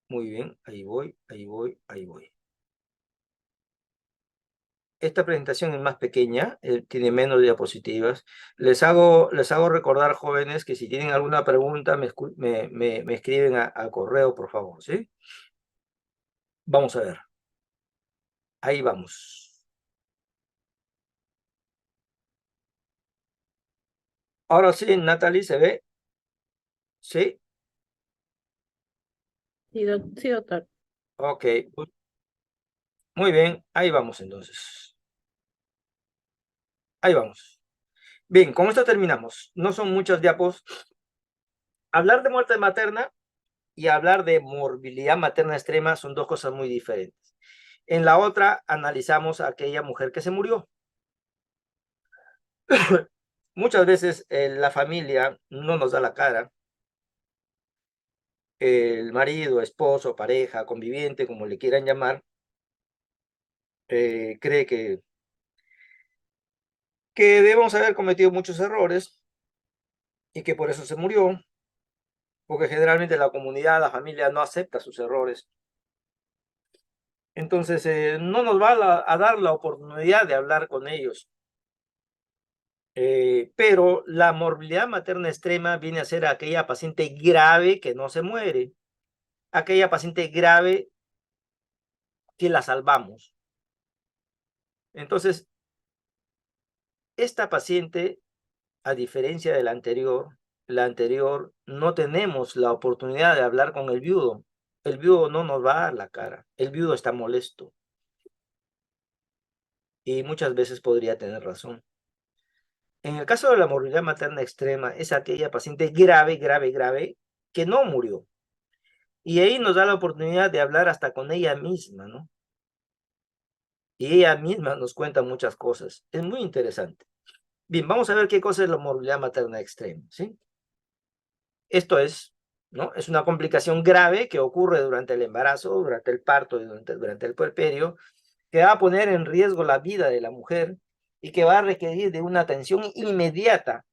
Muy bien, ahí voy, ahí voy, ahí voy. Esta presentación es más pequeña, tiene menos diapositivas. Les hago recordar, jóvenes, que si tienen alguna pregunta, me escriben al correo, por favor, ¿sí? Vamos a ver. Ahí vamos. Ahora sí, Natalie, ¿se ve? Sí. Sí, sí, doctor. Ok. Muy bien, ahí vamos entonces. Ahí vamos. Bien, con esto terminamos. No son muchas diapos. Hablar de muerte materna y hablar de morbilidad materna extrema son dos cosas muy diferentes. En la otra analizamos a aquella mujer que se murió. Muchas veces la familia no nos da la cara. El marido, esposo, pareja, conviviente, como le quieran llamar, cree que debemos haber cometido muchos errores y que por eso se murió, porque generalmente la comunidad, la familia no acepta sus errores. Entonces, no nos va a dar la oportunidad de hablar con ellos. Pero la morbilidad materna extrema viene a ser aquella paciente grave que no se muere, aquella paciente grave que la salvamos. Entonces, esta paciente, a diferencia de la anterior no tenemos la oportunidad de hablar con el viudo. El viudo no nos va a dar la cara, el viudo está molesto y muchas veces podría tener razón. En el caso de la morbilidad materna extrema, es aquella paciente grave, grave, grave, que no murió. Y ahí nos da la oportunidad de hablar hasta con ella misma, ¿no? Y ella misma nos cuenta muchas cosas. Es muy interesante. Bien, vamos a ver qué cosa es la morbilidad materna extrema, ¿sí? Esto es, ¿no? Es una complicación grave que ocurre durante el embarazo, durante el parto, durante el puerperio, que va a poner en riesgo la vida de la mujer y que va a requerir de una atención inmediata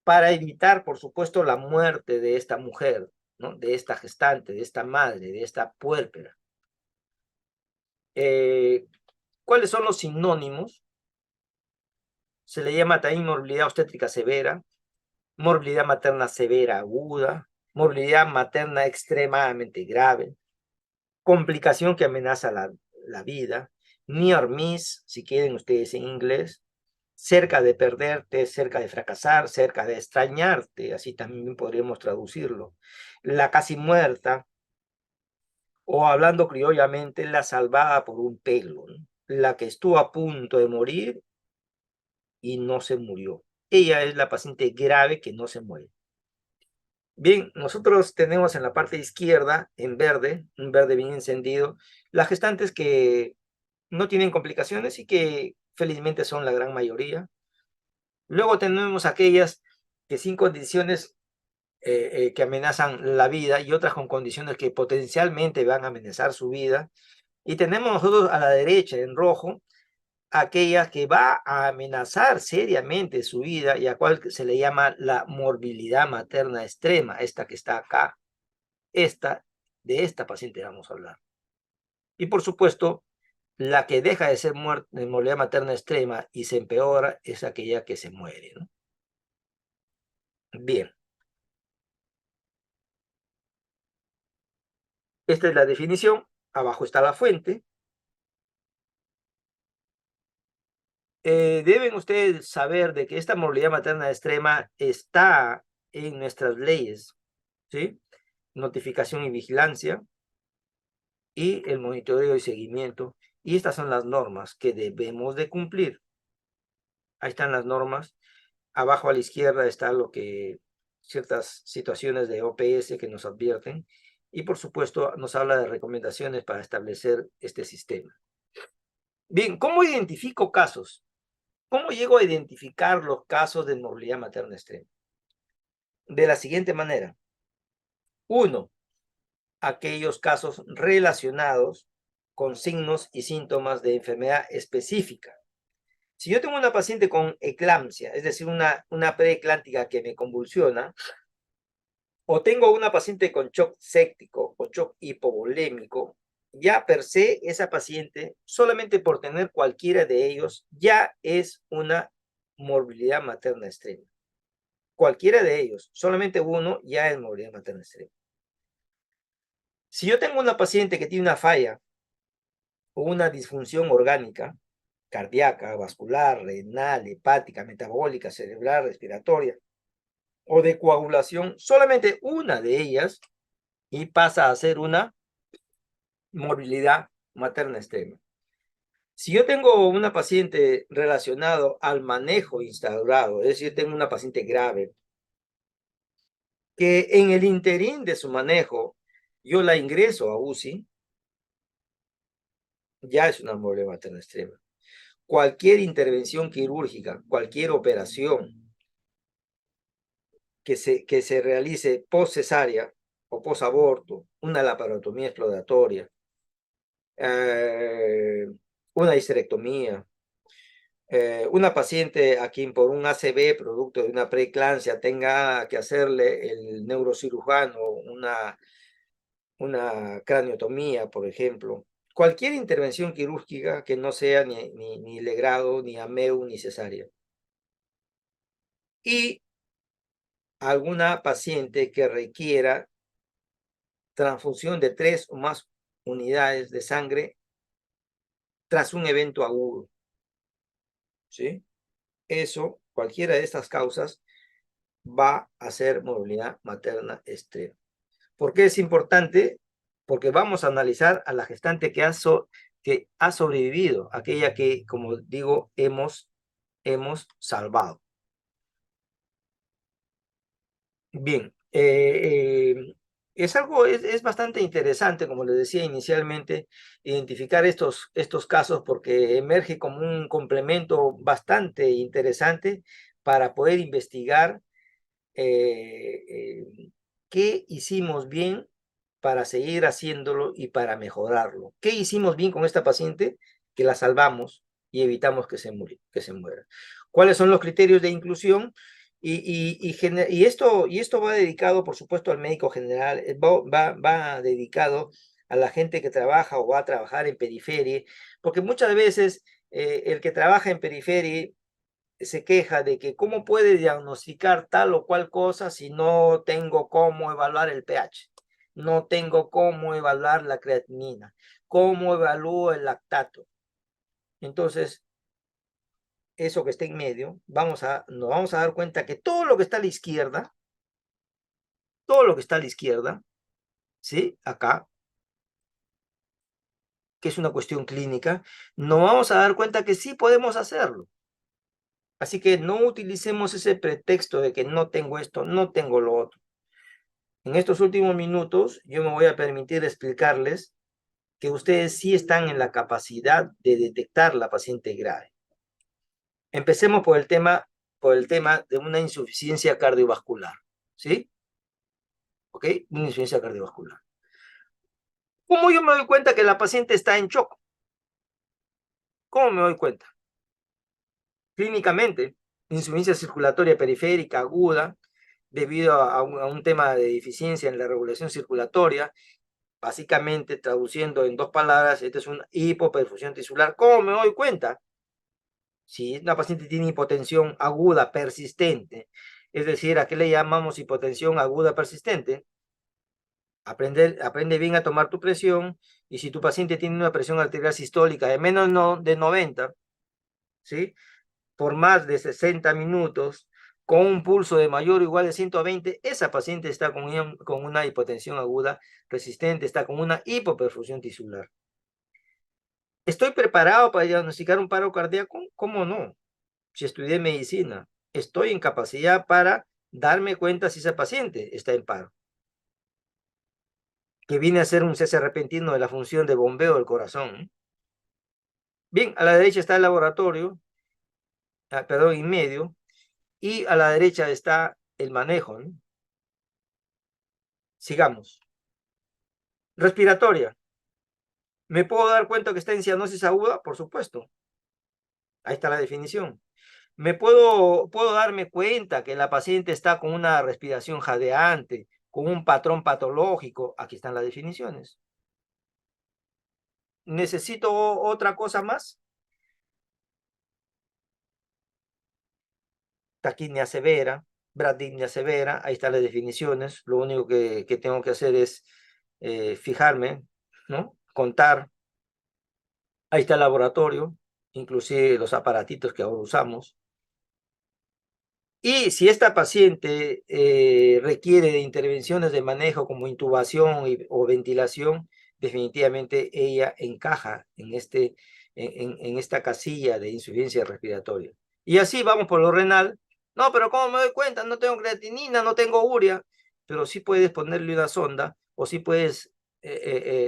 para evitar, por supuesto, la muerte de esta mujer, ¿no? De esta gestante, de esta madre, de esta puérpera. ¿Cuáles son los sinónimos? Se le llama también morbilidad obstétrica severa, morbilidad materna severa aguda, morbilidad materna extremadamente grave, complicación que amenaza la vida, near miss, si quieren ustedes en inglés, cerca de perderte, cerca de fracasar, cerca de extrañarte, así también podríamos traducirlo, la casi muerta, o hablando criollamente, la salvada por un pelo, ¿no? La que estuvo a punto de morir y no se murió. Ella es la paciente grave que no se muere. Bien, nosotros tenemos en la parte izquierda, en verde, un verde bien encendido, las gestantes que no tienen complicaciones y que felizmente son la gran mayoría. Luego tenemos aquellas que sin condiciones que amenazan la vida y otras con condiciones que potencialmente van a amenazar su vida. Y tenemos nosotros a la derecha, en rojo, aquella que va a amenazar seriamente su vida y a cual se le llama la morbilidad materna extrema, esta que está acá, de esta paciente vamos a hablar. Y por supuesto, la que deja de ser morbilidad materna extrema y se empeora es aquella que se muere, ¿no? Bien, esta es la definición, abajo está la fuente. Deben ustedes saber de que esta morbilidad materna extrema está en nuestras leyes, ¿sí? Notificación y vigilancia y el monitoreo y seguimiento. Y estas son las normas que debemos de cumplir. Ahí están las normas. Abajo a la izquierda está lo que ciertas situaciones de OPS que nos advierten. Y por supuesto nos habla de recomendaciones para establecer este sistema. Bien, ¿cómo identifico casos? ¿Cómo llego a identificar los casos de morbilidad materna extrema? De la siguiente manera. Uno, aquellos casos relacionados con signos y síntomas de enfermedad específica. Si yo tengo una paciente con eclampsia, es decir, una preeclántica que me convulsiona, o tengo una paciente con shock séptico o shock hipovolémico, ya per se esa paciente, solamente por tener cualquiera de ellos, ya es una morbilidad materna extrema. Cualquiera de ellos, solamente uno ya es morbilidad materna extrema. Si yo tengo una paciente que tiene una falla o una disfunción orgánica, cardíaca, vascular, renal, hepática, metabólica, cerebral, respiratoria, o de coagulación, solamente una de ellas y pasa a ser una morbilidad materna extrema. Si yo tengo una paciente relacionado al manejo instaurado, es decir, tengo una paciente grave, que en el interín de su manejo yo la ingreso a UCI, ya es una morbilidad materna extrema. Cualquier intervención quirúrgica, cualquier operación que se realice post cesárea o post aborto, una laparotomía exploratoria, una histerectomía, una paciente a quien por un ACV, producto de una preeclampsia, tenga que hacerle el neurocirujano una craniotomía, por ejemplo. Cualquier intervención quirúrgica que no sea ni legrado, ni AMEU, ni cesárea. Y alguna paciente que requiera transfusión de 3 o más unidades de sangre tras un evento agudo. ¿Sí? Eso, cualquiera de estas causas, va a ser morbilidad materna extrema. ¿Por qué es importante? Porque vamos a analizar a la gestante que ha sobrevivido, aquella que, como digo, hemos salvado. Bien, es bastante interesante, como les decía inicialmente, identificar estos casos porque emerge como un complemento bastante interesante para poder investigar qué hicimos bien para seguir haciéndolo y para mejorarlo. ¿Qué hicimos bien con esta paciente? Que la salvamos y evitamos que se muera. ¿Cuáles son los criterios de inclusión? Y esto va dedicado, por supuesto, al médico general, va dedicado a la gente que trabaja o va a trabajar en periferia, porque muchas veces el que trabaja en periferia se queja de que cómo puede diagnosticar tal o cual cosa si no tengo cómo evaluar el pH, no tengo cómo evaluar la creatinina, cómo evalúo el lactato. Entonces, eso que está en medio, nos vamos a dar cuenta que todo lo que está a la izquierda, todo lo que está a la izquierda, ¿sí? Acá, que es una cuestión clínica, nos vamos a dar cuenta que sí podemos hacerlo. Así que no utilicemos ese pretexto de que no tengo esto, no tengo lo otro. En estos últimos minutos, yo me voy a permitir explicarles que ustedes sí están en la capacidad de detectar la paciente grave. Empecemos por el tema de una insuficiencia cardiovascular, ¿sí? ¿Ok? Una insuficiencia cardiovascular. ¿Cómo yo me doy cuenta que la paciente está en shock? ¿Cómo me doy cuenta? Clínicamente, insuficiencia circulatoria periférica aguda, debido a un tema de deficiencia en la regulación circulatoria, básicamente traduciendo en 2 palabras, esta es una hipoperfusión tisular. ¿Cómo me doy cuenta? Si una paciente tiene hipotensión aguda persistente, es decir, ¿a qué le llamamos hipotensión aguda persistente? Aprende bien a tomar tu presión, y si tu paciente tiene una presión arterial sistólica de menos de 90, ¿sí? Por más de 60 minutos, con un pulso de mayor o igual de 120, esa paciente está con una hipotensión aguda resistente, está con una hipoperfusión tisular. ¿Estoy preparado para diagnosticar un paro cardíaco? ¿Cómo no? Si estudié medicina, estoy en capacidad para darme cuenta si esa paciente está en paro, que viene a ser un cese repentino de la función de bombeo del corazón. Bien, a la derecha está el laboratorio, perdón, en medio, y a la derecha está el manejo, ¿no? Sigamos. Respiratoria. ¿Me puedo dar cuenta que está en cianosis aguda? Por supuesto. Ahí está la definición. ¿Puedo darme cuenta que la paciente está con una respiración jadeante, con un patrón patológico. Aquí están las definiciones. ¿Necesito otra cosa más? Taquidia severa, bradypnia severa, ahí están las definiciones. Lo único que tengo que hacer es fijarme, ¿no? Contar. Ahí está el laboratorio, inclusive los aparatitos que ahora usamos. Y si esta paciente requiere de intervenciones de manejo como intubación o ventilación, definitivamente ella encaja en esta casilla de insuficiencia respiratoria. Y así vamos por lo renal. No, pero ¿cómo me doy cuenta? No tengo creatinina, no tengo urea, pero sí puedes ponerle una sonda o sí puedes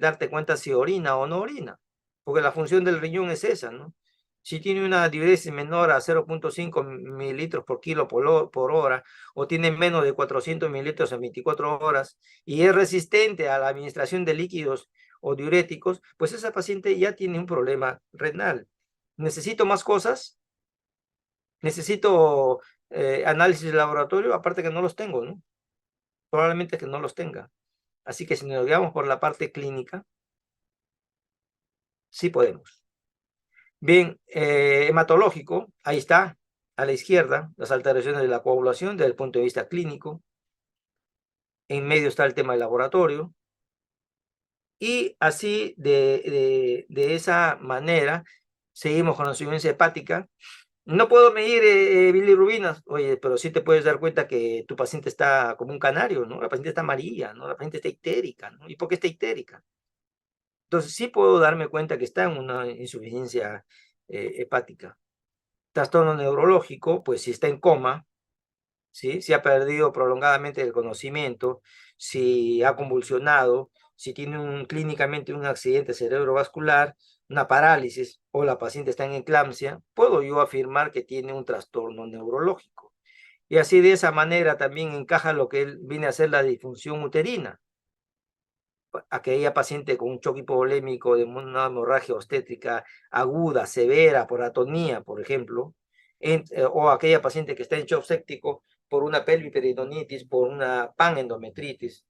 darte cuenta si orina o no orina, porque la función del riñón es esa, ¿no? Si tiene una diuresis menor a 0.5 mililitros por kilo por hora, o tiene menos de 400 mililitros en 24 horas, y es resistente a la administración de líquidos o diuréticos, pues esa paciente ya tiene un problema renal. ¿Necesito más cosas? ¿Necesito análisis de laboratorio? Aparte que no los tengo, ¿no? Probablemente que no los tenga. Así que si nos guiamos por la parte clínica, sí podemos. Bien, hematológico, ahí está, a la izquierda, las alteraciones de la coagulación desde el punto de vista clínico. En medio está el tema del laboratorio. Y así, de esa manera, seguimos con la insuficiencia hepática. No puedo medir bilirrubinas, oye, pero sí te puedes dar cuenta que tu paciente está como un canario, ¿no? La paciente está amarilla, ¿no? La paciente está ictérica, ¿no? ¿Y por qué está ictérica? Entonces sí puedo darme cuenta que está en una insuficiencia hepática. Trastorno neurológico, pues si está en coma, ¿sí? Si ha perdido prolongadamente el conocimiento, si ha convulsionado, si tiene clínicamente un accidente cerebrovascular, una parálisis o la paciente está en eclampsia, puedo yo afirmar que tiene un trastorno neurológico. Y así de esa manera también encaja lo que viene a ser la disfunción uterina. Aquella paciente con un choque hipovolémico de una hemorragia obstétrica aguda, severa, por atonía, por ejemplo, o aquella paciente que está en shock séptico por una pelviperitonitis, por una panendometritis,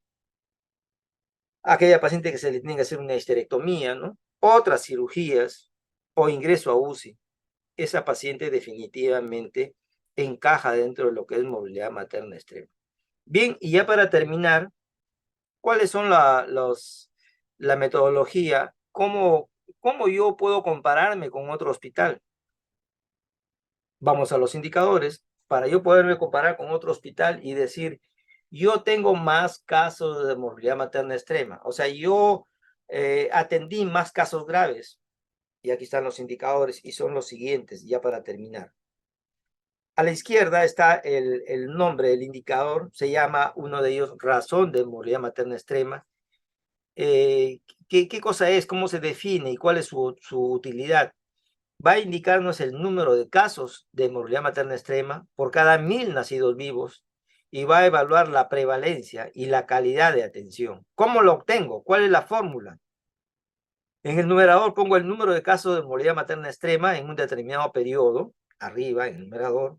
aquella paciente que se le tiene que hacer una histerectomía, ¿no? Otras cirugías o ingreso a UCI, esa paciente definitivamente encaja dentro de lo que es movilidad materna extrema. Bien, y ya para terminar, ¿cuáles son la metodología? ¿Cómo yo puedo compararme con otro hospital? Vamos a los indicadores para yo poderme comparar con otro hospital y decir, yo tengo más casos de morbilidad materna extrema. O sea, yo atendí más casos graves. Y aquí están los indicadores y son los siguientes, ya para terminar. A la izquierda está el nombre del indicador, se llama uno de ellos razón de morbilidad materna extrema. ¿Qué cosa es? ¿Cómo se define? ¿Y cuál es su utilidad? Va a indicarnos el número de casos de morbilidad materna extrema por cada 1000 nacidos vivos y va a evaluar la prevalencia y la calidad de atención. ¿Cómo lo obtengo? ¿Cuál es la fórmula? En el numerador pongo el número de casos de morbilidad materna extrema en un determinado periodo, arriba en el numerador.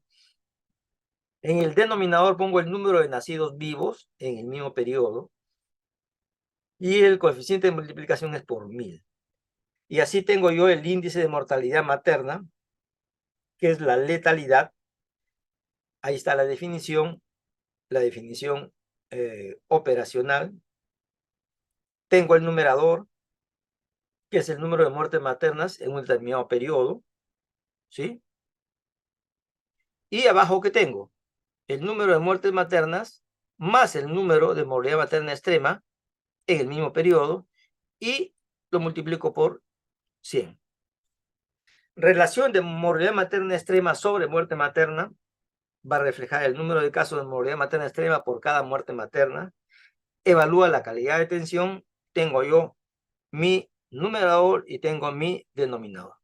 En el denominador pongo el número de nacidos vivos en el mismo periodo y el coeficiente de multiplicación es por 1000. Y así tengo yo el índice de mortalidad materna, que es la letalidad. Ahí está la definición operacional. Tengo el numerador, que es el número de muertes maternas en un determinado periodo, ¿sí? Y abajo, ¿qué tengo? El número de muertes maternas más el número de morbilidad materna extrema en el mismo periodo y lo multiplico por 100. Relación de morbilidad materna extrema sobre muerte materna va a reflejar el número de casos de morbilidad materna extrema por cada muerte materna. Evalúa la calidad de atención. Tengo yo mi numerador y tengo mi denominador.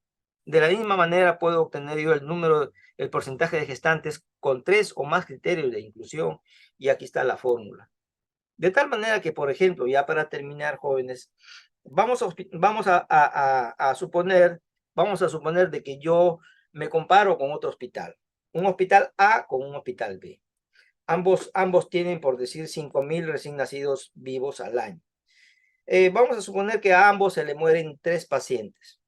De la misma manera puedo obtener yo el porcentaje de gestantes con 3 o más criterios de inclusión y aquí está la fórmula. De tal manera que, por ejemplo, ya para terminar, jóvenes, vamos a suponer de que yo me comparo con otro hospital, un hospital A con un hospital B. Ambos tienen, por decir, 5.000 recién nacidos vivos al año. Vamos a suponer que a ambos se le mueren 3 pacientes,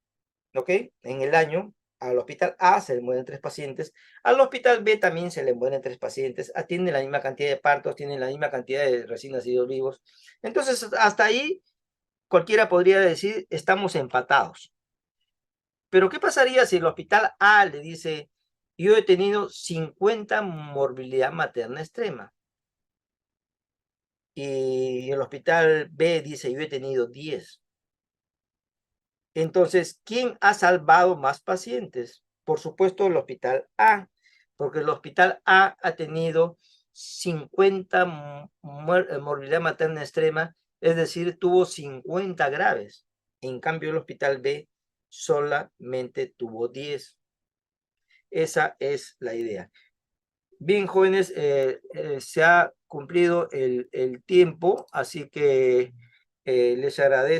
¿ok? En el año, al hospital A se le mueren 3 pacientes, al hospital B también se le mueren 3 pacientes, tienen la misma cantidad de partos, tienen la misma cantidad de recién nacidos vivos. Entonces, hasta ahí, cualquiera podría decir, estamos empatados. Pero, ¿qué pasaría si el hospital A le dice, yo he tenido 50 morbilidad materna extrema? Y el hospital B dice, yo he tenido 10. Entonces, ¿quién ha salvado más pacientes? Por supuesto, el hospital A, porque el hospital A ha tenido 50 morbilidad materna extrema, es decir, tuvo 50 graves. En cambio, el hospital B solamente tuvo 10. Esa es la idea. Bien, jóvenes, se ha cumplido el tiempo, así que les agradezco.